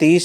30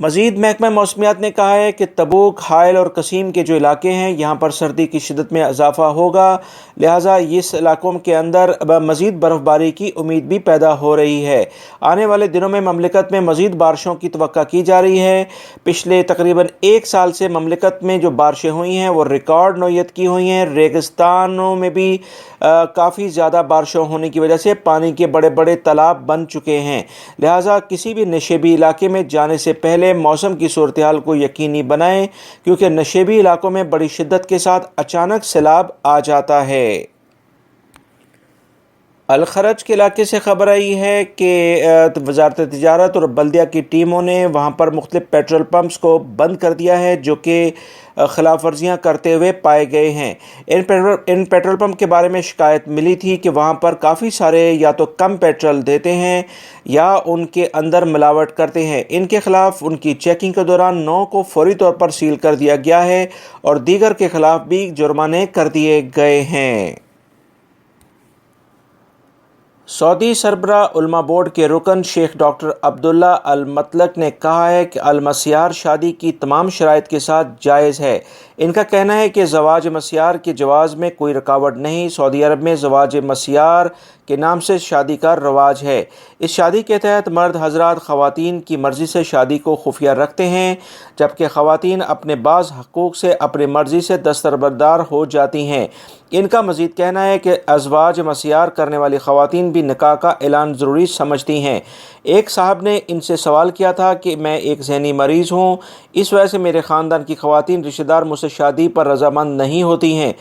مزید محکمہ موسمیات نے کہا ہے کہ تبوک، حائل اور قسیم کے جو علاقے ہیں یہاں پر سردی کی شدت میں اضافہ ہوگا، لہٰذا اس علاقوں کے اندر مزید برف باری کی امید بھی پیدا ہو رہی ہے۔ آنے والے دنوں میں مملکت میں مزید بارشوں کی توقع کی جا رہی ہے۔ پچھلے تقریباً ایک سال سے مملکت میں جو بارشیں ہوئی ہیں وہ ریکارڈ نوعیت کی ہوئی ہیں۔ ریگستانوں میں بھی کافی زیادہ بارشوں ہونے کی وجہ سے پانی کے بڑے بڑے تالاب بن چکے ہیں، لہٰذا کسی بھی نشیبی علاقے میں جانے سے پہلے موسم کی صورتحال کو یقینی بنائیں، کیونکہ نشیبی علاقوں میں بڑی شدت کے ساتھ اچانک سیلاب آ جاتا ہے۔ الخرج کے علاقے سے خبر آئی ہے کہ وزارت تجارت اور بلدیہ کی ٹیموں نے وہاں پر مختلف پیٹرول پمپس کو بند کر دیا ہے جو کہ خلاف ورزیاں کرتے ہوئے پائے گئے ہیں۔ ان پیٹرول پمپ کے بارے میں شکایت ملی تھی کہ وہاں پر کافی سارے یا تو کم پیٹرول دیتے ہیں یا ان کے اندر ملاوٹ کرتے ہیں۔ ان کے خلاف ان کی چیکنگ کے دوران 9 کو فوری طور پر سیل کر دیا گیا ہے اور دیگر کے خلاف بھی جرمانے کر دیے گئے ہیں۔ سعودی سربراہ علماء بورڈ کے رکن شیخ ڈاکٹر عبداللہ المطلق نے کہا ہے کہ المسیار شادی کی تمام شرائط کے ساتھ جائز ہے۔ ان کا کہنا ہے کہ زواج مسیار کے جواز میں کوئی رکاوٹ نہیں۔ سعودی عرب میں زواج مسیار کے نام سے شادی کا رواج ہے۔ اس شادی کے تحت مرد حضرات خواتین کی مرضی سے شادی کو خفیہ رکھتے ہیں، جبکہ خواتین اپنے بعض حقوق سے اپنی مرضی سے دستبردار ہو جاتی ہیں۔ ان کا مزید کہنا ہے کہ ازواج مسیار کرنے والی خواتین بھی نکاح کا اعلان ضروری سمجھتی ہیں۔ ایک صاحب نے ان سے سوال کیا تھا کہ میں ایک ذہنی مریض ہوں، اس وجہ سے میرے خاندان کی خواتین رشتہ دار مجھ سے شادی پر رضامند نہیں ہوتی ہیں،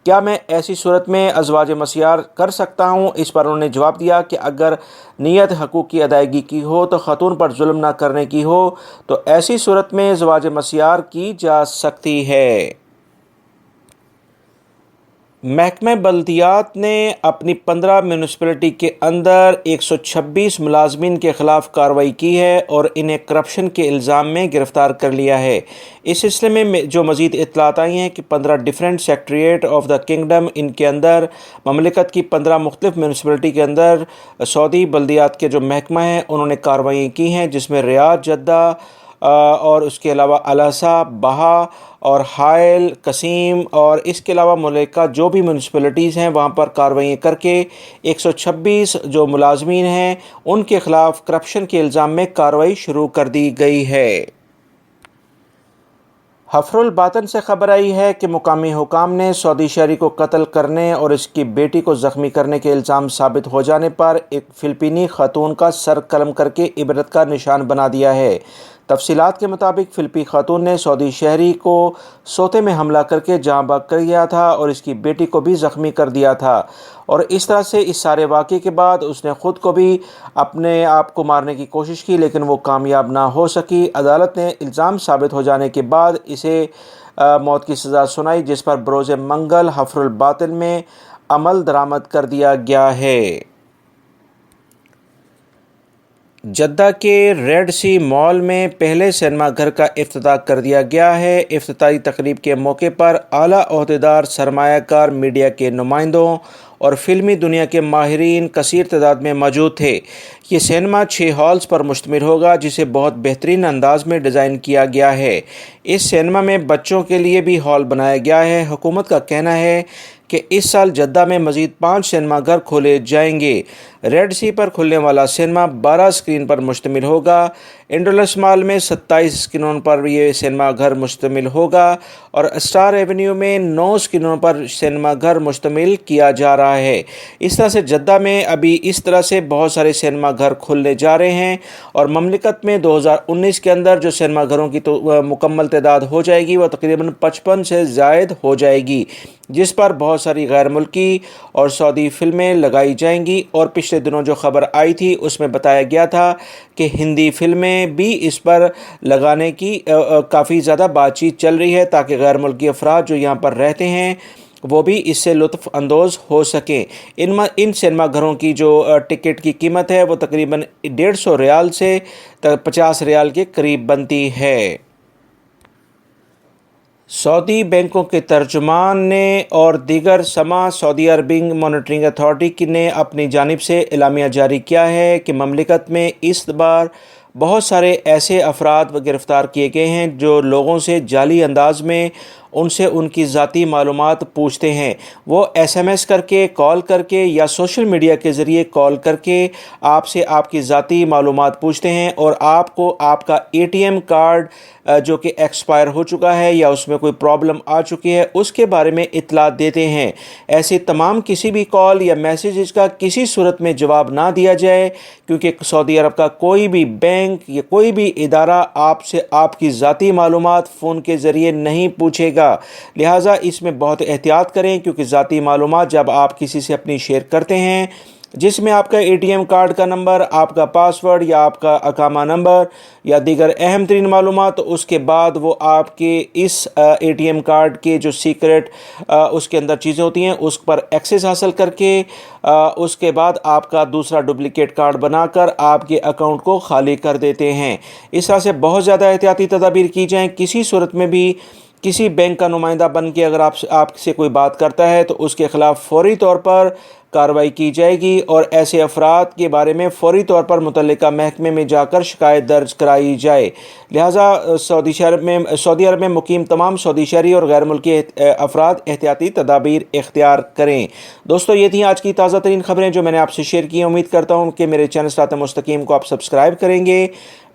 کیا میں ایسی صورت میں ازواج مسیار کر سکتا ہوں؟ اس پر انہوں نے جواب دیا کہ اگر نیت حقوق کی ادائیگی کی ہو تو خاتون پر ظلم نہ کرنے کی ہو تو ایسی صورت میں ازواج مسیار کی جا سکتی ہے۔ محکمہ بلدیات نے اپنی 15 میونسپلٹی کے اندر 126 ملازمین کے خلاف کارروائی کی ہے اور انہیں کرپشن کے الزام میں گرفتار کر لیا ہے۔ اس سلسلے میں جو مزید اطلاعات آئی ہیں کہ 15 different secretariat of the kingdom, ان کے اندر مملکت کی 15 مختلف میونسپلٹی کے اندر سعودی بلدیات کے جو محکمہ ہیں انہوں نے کارروائیاں کی ہیں، جس میں ریاض، جدہ اور اس کے علاوہ الاسا، بہا اور حائل، قسیم اور اس کے علاوہ ملک کا جو بھی میونسپلٹیز ہیں وہاں پر کارروائیاں کر کے 126 جو ملازمین ہیں ان کے خلاف کرپشن کے الزام میں کارروائی شروع کر دی گئی ہے۔ حفر الباطن سے خبر آئی ہے کہ مقامی حکام نے سعودی شہری کو قتل کرنے اور اس کی بیٹی کو زخمی کرنے کے الزام ثابت ہو جانے پر ایک فلپینی خاتون کا سر قلم کر کے عبرت کا نشان بنا دیا ہے۔ تفصیلات کے مطابق فلپی خاتون نے سعودی شہری کو سوتے میں حملہ کر کے جاں بحق کر دیا تھا اور اس کی بیٹی کو بھی زخمی کر دیا تھا، اور اس طرح سے اس سارے واقعے کے بعد اس نے خود کو بھی اپنے آپ کو مارنے کی کوشش کی لیکن وہ کامیاب نہ ہو سکی۔ عدالت نے الزام ثابت ہو جانے کے بعد اسے موت کی سزا سنائی، جس پر بروز منگل حفر الباطن میں عمل درآمد کر دیا گیا ہے۔ جدہ کے ریڈ سی مال میں پہلے سینما گھر کا افتتاح کر دیا گیا ہے۔ افتتاحی تقریب کے موقع پر اعلیٰ عہدیدار، سرمایہ کار، میڈیا کے نمائندوں اور فلمی دنیا کے ماہرین کثیر تعداد میں موجود تھے۔ یہ سینما 6 ہالز پر مشتمل ہوگا جسے بہت بہترین انداز میں ڈیزائن کیا گیا ہے۔ اس سینما میں بچوں کے لیے بھی ہال بنایا گیا ہے۔ حکومت کا کہنا ہے کہ اس سال جدہ میں مزید 5 سینما گھر کھولے جائیں گے۔ ریڈ سی پر کھلنے والا سینما 12 اسکرین پر مشتمل ہوگا۔ انڈولس مال میں 27 اسکرینوں پر یہ سینما گھر مشتمل ہوگا اور اسٹار ایونیو میں 9 اسکرینوں پر سینما گھر مشتمل کیا جا رہا ہے۔ اس طرح سے جدہ میں ابھی اس طرح سے بہت سارے سینما گھر کھلنے جا رہے ہیں اور مملکت میں 2019 کے اندر جو سینما گھروں کی مکمل تعداد ہو جائے گی وہ تقریباً 55 سے زائد ہو جائے گی، جس پر بہت ساری غیر ملکی اور سعودی فلمیں لگائی جائیں گی۔ اور پچھلے دنوں جو خبر آئی تھی اس میں بتایا گیا تھا کہ ہندی فلمیں بھی اس پر لگانے کی کافی زیادہ بات چیت چل رہی ہے تاکہ غیر ملکی افراد جو یہاں پر رہتے ہیں وہ بھی اس سے لطف اندوز ہو سکیں۔ ان سینما گھروں کی جو ٹکٹ کی قیمت ہے وہ تقریباً 150 ریال سے 50 ریال کے قریب بنتی ہے۔ سعودی بینکوں کے ترجمان نے اور دیگر سما سعودی عربنگ مانیٹرنگ اتھارٹی نے اپنی جانب سے اعلامیہ جاری کیا ہے کہ مملکت میں اس بار بہت سارے ایسے افراد گرفتار کیے گئے ہیں جو لوگوں سے جعلی انداز میں ان سے ان کی ذاتی معلومات پوچھتے ہیں۔ وہ ایس ایم ایس کر کے، کال کر کے یا سوشل میڈیا کے ذریعے کال کر کے آپ سے آپ کی ذاتی معلومات پوچھتے ہیں اور آپ کو آپ کا اے ٹی ایم کارڈ جو کہ ایکسپائر ہو چکا ہے یا اس میں کوئی پرابلم آ چکی ہے اس کے بارے میں اطلاع دیتے ہیں۔ ایسی تمام کسی بھی کال یا میسیجز کا کسی صورت میں جواب نہ دیا جائے، کیونکہ سعودی عرب کا کوئی بھی بینک یا کوئی بھی ادارہ آپ سے آپ کی ذاتی معلومات فون کے ذریعے نہیں پوچھے گا۔ لہٰذا اس میں بہت احتیاط کریں، کیونکہ ذاتی معلومات جب آپ کسی سے اپنی شیئر کرتے ہیں جس میں آپ کا اے ٹی ایم کارڈ کا نمبر، آپ کا پاسورڈ یا آپ کا اقامہ نمبر یا دیگر اہم ترین معلومات، اس کے بعد وہ آپ کے اس اے ٹی ایم کارڈ کے جو سیکرٹ اس کے اندر چیزیں ہوتی ہیں اس پر ایکسیس حاصل کر کے اس کے بعد آپ کا دوسرا ڈپلیکیٹ کارڈ بنا کر آپ کے اکاؤنٹ کو خالی کر دیتے ہیں۔ اس طرح سے بہت زیادہ احتیاطی تدابیر کی جائیں۔ کسی صورت میں بھی کسی بینک کا نمائندہ بن کے اگر آپ سے کوئی بات کرتا ہے تو اس کے خلاف فوری طور پر کارروائی کی جائے گی اور ایسے افراد کے بارے میں فوری طور پر متعلقہ محکمے میں جا کر شکایت درج کرائی جائے۔ لہٰذا سعودی عرب میں مقیم تمام سعودی شہری اور غیر ملکی افراد احتیاطی تدابیر اختیار کریں۔ دوستو، یہ تھیں آج کی تازہ ترین خبریں جو میں نے آپ سے شیئر کی۔ امید کرتا ہوں کہ میرے چینل صراط مستقیم کو آپ سبسکرائب کریں گے۔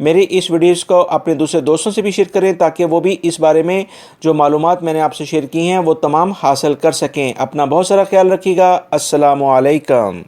میری اس ویڈیوز کو اپنے دوسرے دوستوں سے بھی شیئر کریں تاکہ وہ بھی اس بارے میں جو معلومات میں نے آپ سے شیئر کی ہیں وہ تمام حاصل کر سکیں۔ اپنا بہت سارا خیال رکھیے گا۔ السلام علیکم۔